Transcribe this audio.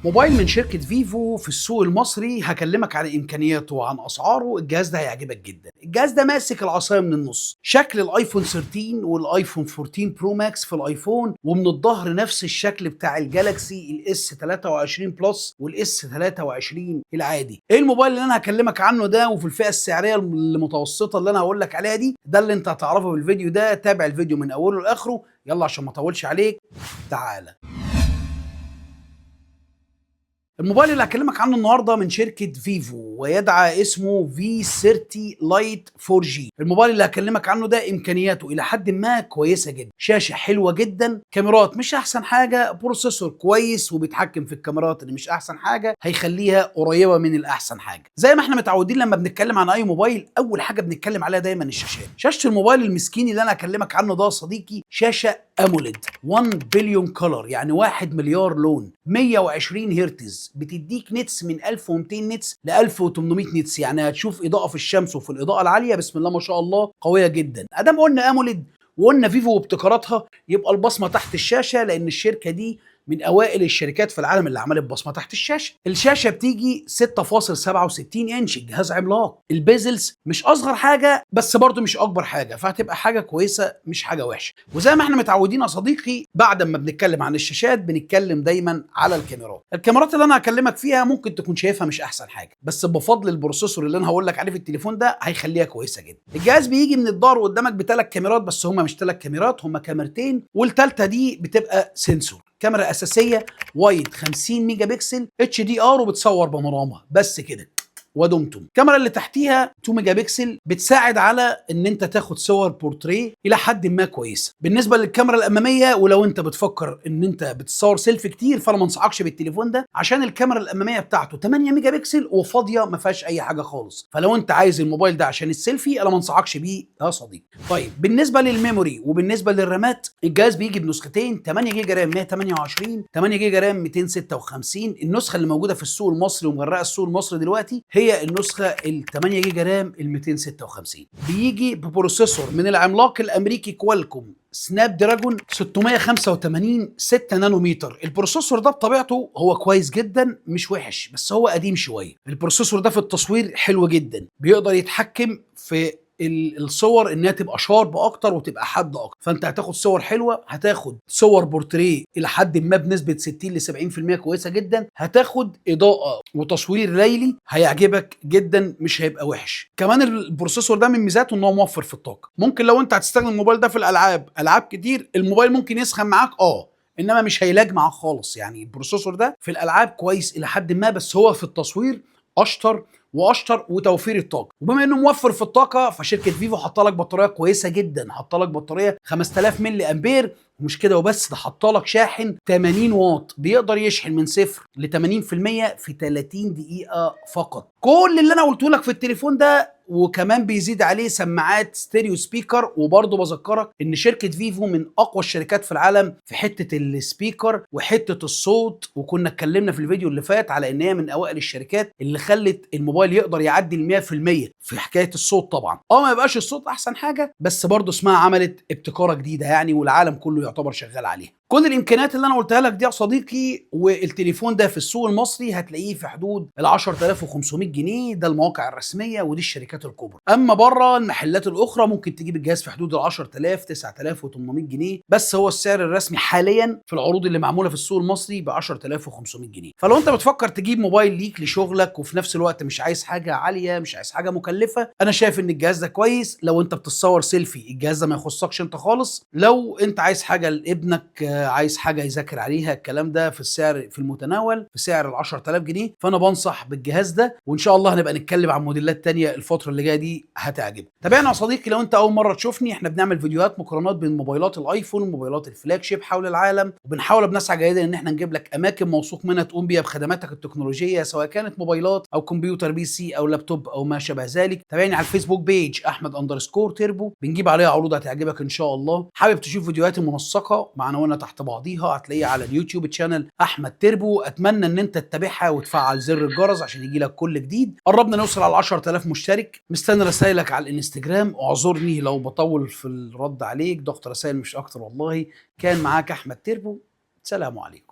موبايل من شركة فيفو في السوق المصري، هكلمك عن امكانياته وعن اسعاره. الجهاز ده هيعجبك جدا. الجهاز ده ماسك العصايه من النص، شكل الايفون 13 والايفون 14 برو ماكس في الايفون، ومن الظهر نفس الشكل بتاع الجالاكسي الاس 23 بلس والاس 23 العادي. ايه الموبايل اللي انا هكلمك عنه ده وفي الفئه السعريه المتوسطه اللي انا هقول لك عليها دي؟ ده اللي انت هتعرفه في الفيديو ده. تابع الفيديو من اوله لاخره. يلا عشان ما اطولش عليك، تعالى. الموبايل اللي هكلمك عنه النهارده من شركه فيفو ويدعى اسمه في 30 لايت 4G. الموبايل اللي هكلمك عنه ده امكانياته الى حد ما كويسه جدا، شاشه حلوه جدا، كاميرات مش احسن حاجه، بروسيسور كويس وبيتحكم في الكاميرات اللي مش احسن حاجه، هيخليها قريبه من الاحسن حاجه. زي ما احنا متعودين لما بنتكلم عن اي موبايل، اول حاجه بنتكلم عليها دايما الشاشات. شاشه الموبايل المسكين اللي انا هكلمك عنه ده صديقي شاشه اموليد 1 بليون كولر، يعني 1 مليار لون، 120 هرتز، بتديك نتس من 1200 نتس ل 1800 نتس. يعني هتشوف اضاءه في الشمس وفي الاضاءه العاليه بسم الله ما شاء الله قويه جدا. ادام قلنا اموليد وقلنا فيفو وابتكاراتها، يبقى البصمه تحت الشاشه، لان الشركه دي من اوائل الشركات في العالم اللي عملت بصمه تحت الشاشه. الشاشه بتيجي 6.67 انش، الجهاز عملاق. البيزلز مش اصغر حاجه بس برضو مش اكبر حاجه، فهتبقى حاجه كويسه مش حاجه وحشه. وزي ما احنا متعودين يا صديقي، بعد ما بنتكلم عن الشاشات بنتكلم دايما على الكاميرات. الكاميرات اللي انا هكلمك فيها ممكن تكون شايفها مش احسن حاجه، بس بفضل البروسيسور اللي انا هقول لك عليه في التليفون ده هيخليها كويسه جدا. الجهاز بيجي من الظهر قدامك بثلاث كاميرات، بس هما مش ثلاث كاميرات، هما كاميرتين، والثالثه دي بتبقى سنسور. كاميرا اساسيه وايد 50 ميجا بكسل اتش دي ار وبتصور بانوراما بس كده ودمتم. الكاميرا اللي تحتيها 2 ميجا بكسل بتساعد على ان انت تاخد صور بورتريه الى حد ما كويسه. بالنسبه للكاميرا الاماميه، ولو انت بتفكر ان انت بتصور سيلفي كتير، فانا ما انصحكش بالتليفون ده، عشان الكاميرا الاماميه بتاعته 8 ميجا بكسل وفاضيه ما فيهاش اي حاجه خالص. فلو انت عايز الموبايل ده عشان السيلفي، انا ما انصحكش بيه يا صديقي. طيب بالنسبه للميموري وبالنسبه للرامات، الجهاز بيجي بنسختين، 8 جيجا رام 128، 8 جيجا رام 256. النسخه اللي موجوده في السوق المصري ومغرقه السوق المصري دلوقتي هي النسخه ال 8 جيجا رام ال 256. بيجي ببروسيسور من العملاق الامريكي كوالكوم سناب دراجون 685 6 نانومتر. البروسيسور ده بطبيعته هو كويس جدا مش وحش، بس هو قديم شويه. البروسيسور ده في التصوير حلو جدا، بيقدر يتحكم في الصور انها تبقى شارب اكتر وتبقى حد اكتر. فانت هتاخد صور حلوه، هتاخد صور بورتريه الى حد ما بنسبه 60 ل 70% كويسه جدا، هتاخد اضاءه وتصوير ليلي هيعجبك جدا مش هيبقى وحش. كمان البروسيسور ده من ميزاته ان هو موفر في الطاقه. ممكن لو انت هتستخدم الموبايل ده في العاب كتير، الموبايل ممكن يسخن معاك انما مش هيلاج معاك خالص. يعني البروسيسور ده في الالعاب كويس الى حد ما، بس هو في التصوير اشطر واشطر وتوفير الطاقه. وبما انه موفر في الطاقه، فشركه فيفو حاطه لك بطاريه كويسه جدا، حاطه لك بطاريه 5000 ملي امبير. ومش كده وبس، ده حاطه لك شاحن 80 واط بيقدر يشحن من 0 ل 80% في 30 دقيقه فقط. كل اللي انا قلته لك في التليفون ده وكمان بيزيد عليه سماعات ستيريو سبيكر. وبرضه بذكرك ان شركه فيفو من اقوى الشركات في العالم في حته السبيكر وحته الصوت، وكنا اتكلمنا في الفيديو اللي فات على ان هي من اوائل الشركات اللي خلت الموبايل يقدر يعدي ال 100% في حكايه الصوت. طبعا ما يبقاش الصوت احسن حاجه، بس برضه اسمها عملت ابتكاره جديده يعني، والعالم كله يعتبر شغال عليها. كل الامكانيات اللي انا قلتها لك دي يا صديقي، والتليفون ده في السوق المصري هتلاقيه في حدود ال 10500 جنيه. ده المواقع الرسميه ودي الشركات الكبرى. اما بره المحلات الاخرى ممكن تجيب الجهاز في حدود ال 10000 9800 جنيه، بس هو السعر الرسمي حاليا في العروض اللي معموله في السوق المصري ب 10500 جنيه. فلو انت بتفكر تجيب موبايل ليك لشغلك وفي نفس الوقت مش عايز حاجه عاليه، مش عايز حاجه مكلفه، انا شايف ان الجهاز ده كويس. لو انت بتتصور سيلفي الجهاز ده ما يخصكش انت خالص. لو انت عايز حاجه لابنك، عايز حاجه يذاكر عليها، الكلام ده في السعر في المتناول في سعر ال 10000 جنيه، فانا بنصح بالجهاز ده. وان شاء الله هنبقى نتكلم عن موديلات تانية الفتره اللي جايه دي هتعجبك. تابعنا يا صديقي. لو انت اول مره تشوفني، احنا بنعمل فيديوهات مقارنات بين موبايلات الايفون وموبايلات الفلاج شيب حول العالم، وبنحاول بنسعى جيدا ان احنا نجيب لك اماكن موثوق منها تقوم بيها بخدماتك التكنولوجيه، سواء كانت موبايلات او كمبيوتر بي سي او لابتوب او ما شابه ذلك. تابعني على الفيسبوك بيج احمد_تربو، بنجيب عليها عروض هتعجبك ان شاء الله. حابب تشوف فيديوهات منسقه معنونه تحت بعضيها، هتلاقيها على اليوتيوب تشانل احمد تربو. اتمنى ان انت تتابعها وتفعل زر الجرس عشان يجي لك كل جديد. قربنا نوصل على 10000 مشترك. مستني رسائلك على الانستجرام، اعذرني لو بطول في الرد عليك، ضغط رسائل مش اكتر والله. كان معاك احمد تربو، سلام عليكم.